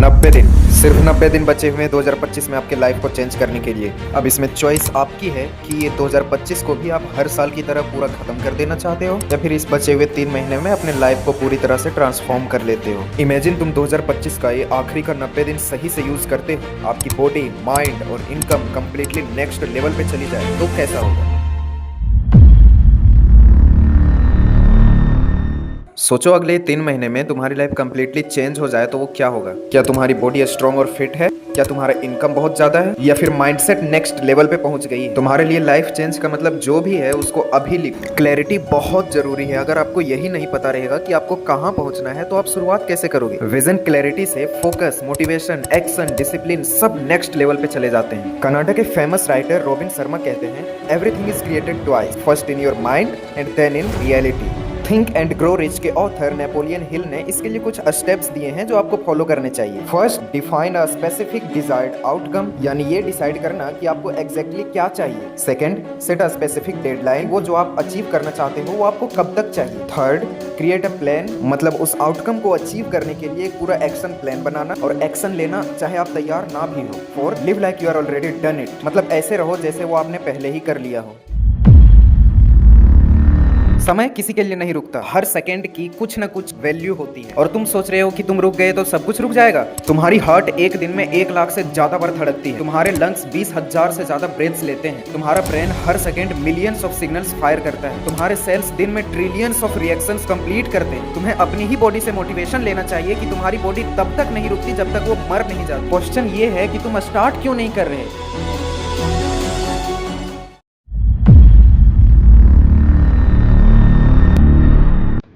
90 दिन, सिर्फ 90 दिन बचे हुए हैं 2025 में आपके लाइफ को चेंज करने के लिए। अब इसमें चॉइस आपकी है कि ये 2025 को भी आप हर साल की तरह पूरा खत्म कर देना चाहते हो या फिर इस बचे हुए 3 महीने में अपने लाइफ को पूरी तरह से ट्रांसफॉर्म कर लेते हो। इमेजिन तुम 2025 का ये आखिरी का 90 दिन सही से यूज करते हो, आपकी बॉडी, माइंड और इनकम कंप्लीटली नेक्स्ट लेवल पे चली जाए तो कैसा होगा। सोचो अगले 3 महीने में तुम्हारी लाइफ कंप्लीटली चेंज हो जाए तो वो क्या होगा। क्या तुम्हारी बॉडी स्ट्रॉन्ग और फिट है, क्या तुम्हारा इनकम बहुत ज्यादा है, या फिर माइंडसेट नेक्स्ट लेवल पे पहुंच गई है। तुम्हारे लिए लाइफ चेंज का मतलब जो भी है उसको अभी लिखो। क्लैरिटी बहुत जरूरी है। अगर आपको यही नहीं पता रहेगा कि आपको कहाँ पहुंचना है तो आप शुरुआत कैसे करोगे। विजन क्लैरिटी से फोकस, मोटिवेशन, एक्शन, डिसिप्लिन सब नेक्स्ट लेवल पे चले जाते हैं। कनाडा के फेमस राइटर रॉबिन शर्मा कहते हैं, everything is created twice, first in your mind and then in reality. Think and Grow Rich के ऑथर नेपोलियन हिल ने इसके लिए कुछ स्टेप्स दिए हैं जो आपको फॉलो करने चाहिए। First, define a specific desired outcome, यानी ये डिसाइड करना कि आपको एग्जैक्टली क्या चाहिए। Second, set a specific deadline, वो जो आप अचीव करना चाहते हो वो आपको कब तक चाहिए। थर्ड, क्रिएट अ प्लान, मतलब उस आउटकम को अचीव करने के लिए एक पूरा एक्शन प्लान बनाना और एक्शन लेना चाहे आप तैयार ना भी हो। Fourth, live like you are already done it, मतलब ऐसे रहो जैसे वो आपने पहले ही कर लिया हो। समय किसी के लिए नहीं रुकता, हर सेकंड की कुछ ना कुछ वैल्यू होती है। और तुम सोच रहे हो कि तुम रुक गए तो सब कुछ रुक जाएगा। तुम्हारी हार्ट एक दिन में 1 लाख से ज्यादा बार धड़कती है, तुम्हारे लंग्स 20,000 से ज्यादा ब्रेथ्स लेते हैं, तुम्हारा brain her second millions of signals fire करता है, तुम्हारे सेल्स दिन में ट्रिलियंस ऑफ रिएक्शंस कंप्लीट करते हैं। तुम्हें अपनी ही बॉडी से मोटिवेशन लेना चाहिए कि तुम्हारी बॉडी तब तक नहीं रुकती जब तक वो मर नहीं जाती। क्वेश्चन ये है कि तुम स्टार्ट क्यों नहीं कर रहे।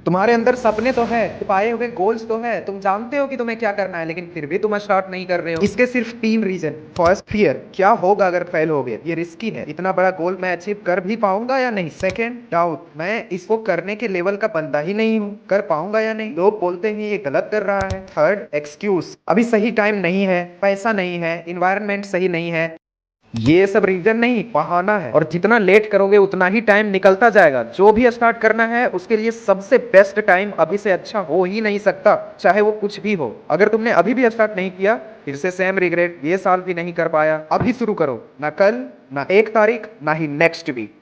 तुम्हारे अंदर सपने तो है, पाए हुए गोल्स तो है, तुम जानते हो कि तुम्हें क्या करना है, लेकिन फिर भी तुम स्टार्ट नहीं कर रहे हो। इसके सिर्फ 3 रीजन। फर्स्ट, फियर, क्या होगा अगर फेल हो गए, ये रिस्की है, इतना बड़ा गोल मैं अचीव कर भी पाऊंगा या नहीं। सेकंड, डाउट, मैं इसको करने के लेवल का बंदा ही नहीं हूँ, कर पाऊंगा या नहीं, लोग बोलते हैं ये गलत कर रहा है। थर्ड, एक्सक्यूज, अभी सही टाइम नहीं है, पैसा नहीं है, इन्वायरमेंट सही नहीं है। ये सब रीजन नहीं, बहाना है, और जितना लेट करोगे उतना ही टाइम निकलता जाएगा। जो भी स्टार्ट करना है उसके लिए सबसे बेस्ट टाइम अभी से अच्छा हो ही नहीं सकता, चाहे वो कुछ भी हो। अगर तुमने अभी भी स्टार्ट नहीं किया, फिर से सेम रिग्रेट, ये साल भी नहीं कर पाया, अभी शुरू करो, ना कल, ना 1 तारीख, ना ही नेक्स्ट वीक।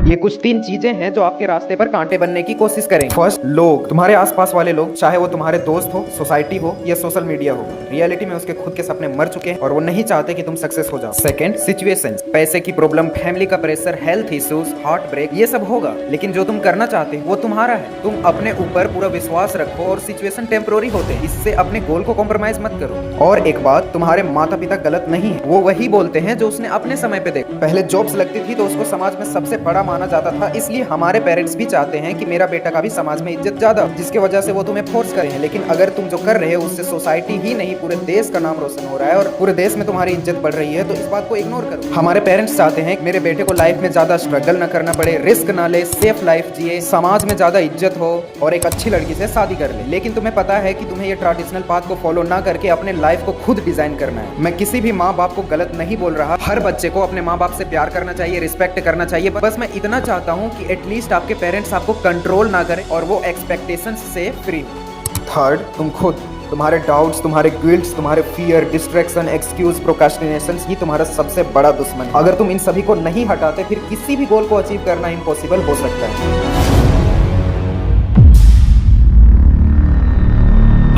ये कुछ 3 चीजें हैं जो आपके रास्ते पर कांटे बनने की कोशिश करें। फर्स्ट, लोग, तुम्हारे आसपास वाले लोग, चाहे वो तुम्हारे दोस्त हो, सोसाइटी हो या सोशल मीडिया हो, रियलिटी में उसके खुद के सपने मर चुके हैं और वो नहीं चाहते कि तुम सक्सेस हो जाओ। सेकंड, सिचुएशंस, पैसे की प्रॉब्लम, फैमिली का pressure, health issues, heartbreak, ये सब होगा, लेकिन जो तुम करना चाहते हो वो तुम्हारा है। तुम अपने ऊपर पूरा विश्वास रखो और सिचुएशन टेम्पोररी होते हैं, इससे अपने गोल को कॉम्प्रोमाइज मत करो। और एक बात, तुम्हारे माता पिता गलत नहीं है, वो वही बोलते हैं जो उसने अपने समय पे देखा। पहले जॉब्स लगती थी तो उसको समाज में सबसे बड़ा माना जाता था, इसलिए हमारे पेरेंट्स भी चाहते हैं कि मेरा बेटा का भी समाज में इज्जत ज्यादा, जिसकी वजह से वो तुम्हें फोर्स करें हैं। लेकिन अगर तुम जो कर रहे हो उससे सोसाइटी ही नहीं पूरे देश का नाम रोशन हो रहा है और पूरे देश में तुम्हारी इज्जत बढ़ रही है, तो इस बात को इग्नोर करो। हमारे पेरेंट्स चाहते हैं कि मेरे बेटे को लाइफ में ज्यादा स्ट्रगल न करना पड़े, रिस्क ना ले, सेफ लाइफ जिए, समाज में ज्यादा इज्जत हो और एक अच्छी लड़की से शादी कर ले। लेकिन तुम्हें पता है कि तुम्हें ये ट्रेडिशनल पाथ को फॉलो ना करके अपने लाइफ को खुद डिजाइन करना है। मैं किसी भी माँ बाप को गलत नहीं बोल रहा, हर बच्चे को अपने माँ बाप से प्यार करना चाहिए, रिस्पेक्ट करना चाहिए। बस मैं इतना चाहता हूँ कि एटलीस्ट आपके पेरेंट्स आपको कंट्रोल ना करें और वो एक्सपेक्टेशंस से फ्री हो। थर्ड, तुम खुद, तुम्हारे डाउट्स, तुम्हारे गिल्ट्स, तुम्हारे फियर, डिस्ट्रैक्शन, एक्सक्यूज, प्रोक्रास्टिनेशंस ही तुम्हारा सबसे बड़ा दुश्मन है। अगर तुम इन सभी को नहीं हटाते फिर किसी भी गोल को अचीव करना इम्पॉसिबल हो सकता है।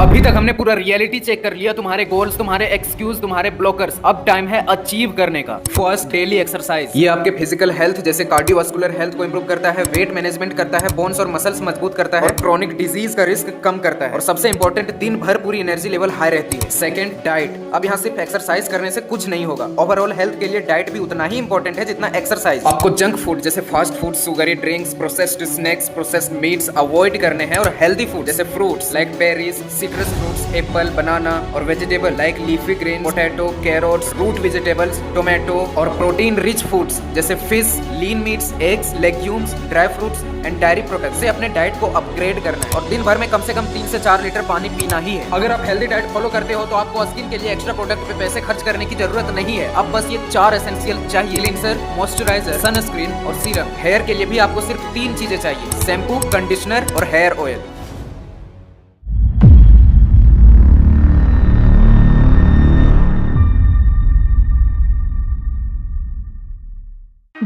अभी तक हमने पूरा रियलिटी चेक कर लिया, तुम्हारे गोल्स, तुम्हारे एक्सक्यूज, तुम्हारे ब्लॉकर्स। अब टाइम है अचीव करने का। फर्स्ट, डेली एक्सरसाइज, ये आपके फिजिकल हेल्थ जैसे कार्डियोवास्कुलर हेल्थ को इंप्रूव करता है, वेट मैनेजमेंट करता है, बोन्स और मसल्स मजबूत करता है और क्रोनिक डिजीज का रिस्क कम करता है। और सबसे इंपॉर्टेंट, दिन भर पूरी एनर्जी लेवल हाई रहती है। सेकंड, डाइट, अब यहाँ सिर्फ एक्सरसाइज करने से कुछ नहीं होगा, ओवरऑल हेल्थ के लिए डाइट भी उतना ही इंपॉर्टेंट है जितना एक्सरसाइज। आपको जंक फूड जैसे fast food, sugary drinks, processed snacks, processed meats avoid करने हैं और हेल्दी फूड जैसे fruits like berries, citrus fruits, apple, banana और vegetable like leafy green, potato, carrots, root vegetables, tomato और प्रोटीन रिच फूड्स जैसे fish, lean meats, eggs, legumes, dry fruits and dairy products से अपने diet को upgrade करना है। और दिन भर में कम से कम 3 से 4 लीटर पानी पीना ही है। अगर आप हेल्दी डाइट फॉलो करते हो तो आपको स्किन के लिए एक्स्ट्रा प्रोडक्ट पे पैसे खर्च करने की जरूरत नहीं है। अब बस ये 4 एसेंशियल चाहिए, क्लींसर, मॉइस्चराइजर, सनस्क्रीन और सीरम। हेयर के लिए भी आपको सिर्फ 3 चीजें चाहिए, शैम्पू, कंडीशनर और हेयर ऑयल।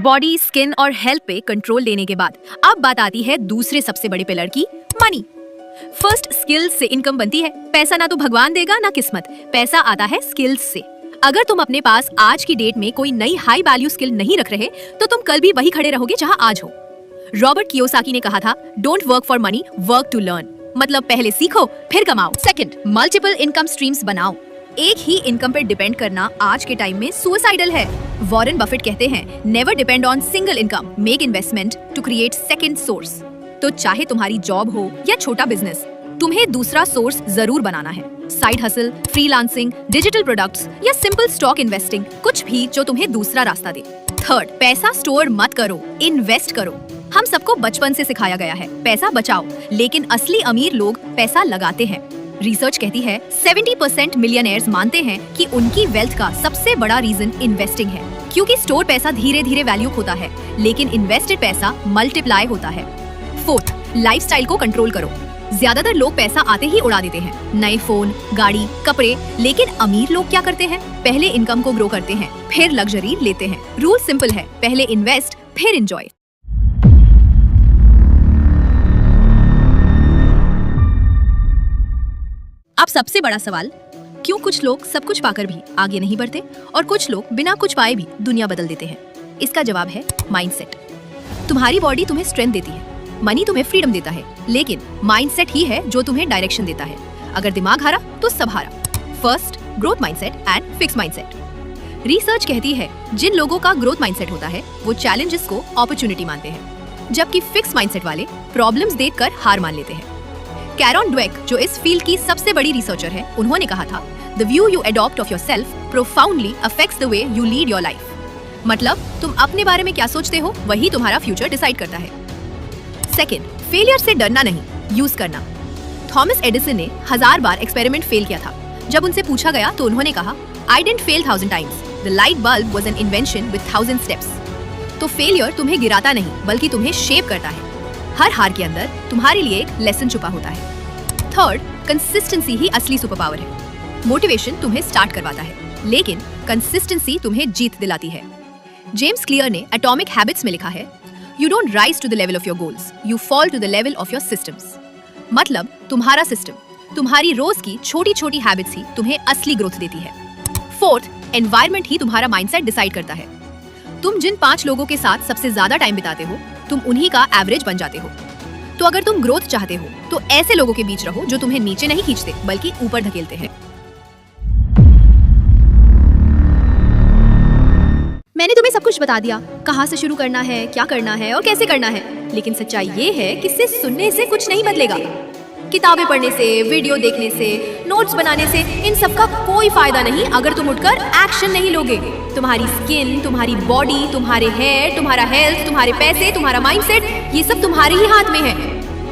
बॉडी, स्किन और हेल्थ पे कंट्रोल लेने के बाद अब बात आती है दूसरे सबसे बड़े पिलर की, मनी। फर्स्ट, स्किल्स से इनकम बनती है। पैसा ना तो भगवान देगा ना किस्मत, पैसा आता है स्किल्स से। अगर तुम अपने पास आज की डेट में कोई नई हाई वैल्यू स्किल नहीं रख रहे तो तुम कल भी वही खड़े रहोगे जहां आज हो। रॉबर्ट कियोसाकी ने कहा था, don't work for money, work to learn. मतलब पहले सीखो फिर कमाओ। सेकंड, मल्टीपल इनकम स्ट्रीम्स बनाओ। एक ही इनकम पर डिपेंड करना आज के टाइम में सुसाइडल है। वॉरेन बफेट कहते हैं, never depend on single income, make investment to create second source. तो चाहे तुम्हारी जॉब हो या छोटा बिजनेस, तुम्हें दूसरा सोर्स जरूर बनाना है। Side hustle, freelancing, digital products या सिंपल स्टॉक इन्वेस्टिंग, कुछ भी जो तुम्हें दूसरा रास्ता दे। थर्ड, पैसा स्टोर मत करो, इन्वेस्ट करो। हम सबको बचपन से सिखाया गया है, पैसा बचाओ, लेकिन असली अमीर लोग पैसा लगाते हैं। रिसर्च कहती है 70% मिलियनेयर्स मानते हैं कि उनकी वेल्थ का सबसे बड़ा रीजन इन्वेस्टिंग है, क्योंकि स्टोर पैसा धीरे धीरे वैल्यू होता है, लेकिन इन्वेस्टेड पैसा मल्टीप्लाई होता है। फोर्थ, लाइफस्टाइल को कंट्रोल करो। ज्यादातर लोग पैसा आते ही उड़ा देते हैं, नए फोन, गाड़ी, कपड़े, लेकिन अमीर लोग क्या करते हैं? पहले इनकम को ग्रो करते हैं, फिर लग्जरी लेते हैं। रूल सिंपल है, पहले इन्वेस्ट फिर एंजॉय। अब सबसे बड़ा सवाल, क्यों कुछ लोग सब कुछ पाकर भी आगे नहीं बढ़ते और कुछ लोग बिना कुछ पाए भी दुनिया बदल देते हैं? इसका जवाब है माइंडसेट। तुम्हारी बॉडी तुम्हें स्ट्रेंथ देती है, मनी तुम्हें फ्रीडम देता है, लेकिन माइंडसेट ही है जो तुम्हें डायरेक्शन देता है। अगर दिमाग हारा तो सब हारा। First, growth mindset and fix mindset. Research कहती है जिन लोगों का ग्रोथ माइंडसेट होता है वो चैलेंजेस को अपॉर्चुनिटी मानते हैं, जबकि फिक्स माइंडसेट वाले प्रॉब्लम्स देखकर हार मान लेते हैं। कैरन ड्वेक, जो इस फील्ड की सबसे बड़ी रिसर्चर है, उन्होंने कहा था, the view you adopt of yourself profoundly affects the way you lead your life. मतलब तुम अपने बारे में क्या सोचते हो वही तुम्हारा फ्यूचर डिसाइड करता है। सेकेंड, फेलियर से डरना नहीं, यूज करना। थॉमस एडिसन ने 1000 बार एक्सपेरिमेंट फेल किया था। जब उनसे पूछा गया तो उन्होंने कहा, I didn't fail 1000 times, the light bulb was an invention with 1000 steps. तो फेलियर तुम्हें गिराता नहीं बल्कि तुम्हें शेप करता है। हर हार के अंदर तुम्हारे लिए एक लेसन छुपा होता है। थर्ड, कंसिस्टेंसी ही असली सुपर पावर है। मोटिवेशन तुम्हें स्टार्ट करवाता है, लेकिन कंसिस्टेंसी तुम्हें जीत दिलाती है। जेम्स क्लियर ने एटॉमिक हैबिट्स में लिखा है, you don't rise to the level of your goals, you fall to the level of your systems. मतलब तुम्हारा सिस्टम, तुम्हारी रोज की छोटी छोटी हैबिट्स ही तुम्हें असली ग्रोथ देती है। फोर्थ, एनवायरनमेंट ही तुम्हारा माइंडसेट डिसाइड करता है। तुम जिन 5 लोगों के साथ सबसे ज्यादा टाइम बिताते हो, तुम उन्हीं का एवरेज बन जाते हो। तो अगर तुम ग्रोथ चाहते हो तो ऐसे लोगों के बीच रहो जो तुम्हें नीचे नहीं खींचते बल्कि ऊपर धकेलते हैं। मैंने तुम्हें सब कुछ बता दिया, कहाँ से शुरू करना है, क्या करना है और कैसे करना है, लेकिन सच्चाई ये है कि सिर्फ सुनने से कुछ नहीं बदलेगा। किताबें पढ़ने से, वीडियो देखने से, नोट्स बनाने से इन सब का कोई फायदा नहीं अगर तुम उठकर एक्शन नहीं लोगे। तुम्हारी स्किन, तुम्हारी बॉडी, तुम्हारे हेयर, तुम्हारा हेल्थ, तुम्हारे पैसे, तुम्हारा माइंडसेट, ये सब तुम्हारे ही हाथ में है,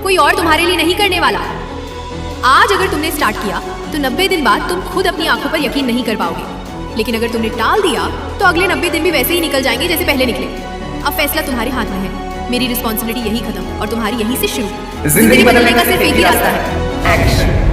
कोई और तुम्हारे लिए नहीं करने वाला। आज अगर तुमने स्टार्ट किया तो 90 दिन बाद तुम खुद अपनी आंखों पर यकीन नहीं कर पाओगे, लेकिन अगर तुमने टाल दिया तो अगले 90 दिन भी वैसे ही निकल जाएंगे जैसे पहले निकले। अब फैसला तुम्हारे हाथ में है। मेरी रिस्पॉन्सिबिलिटी यही खत्म और तुम्हारी यहीं से शुरू। जिंदगी बदलने का सिर्फ एक ही रास्ता है, एक्शन।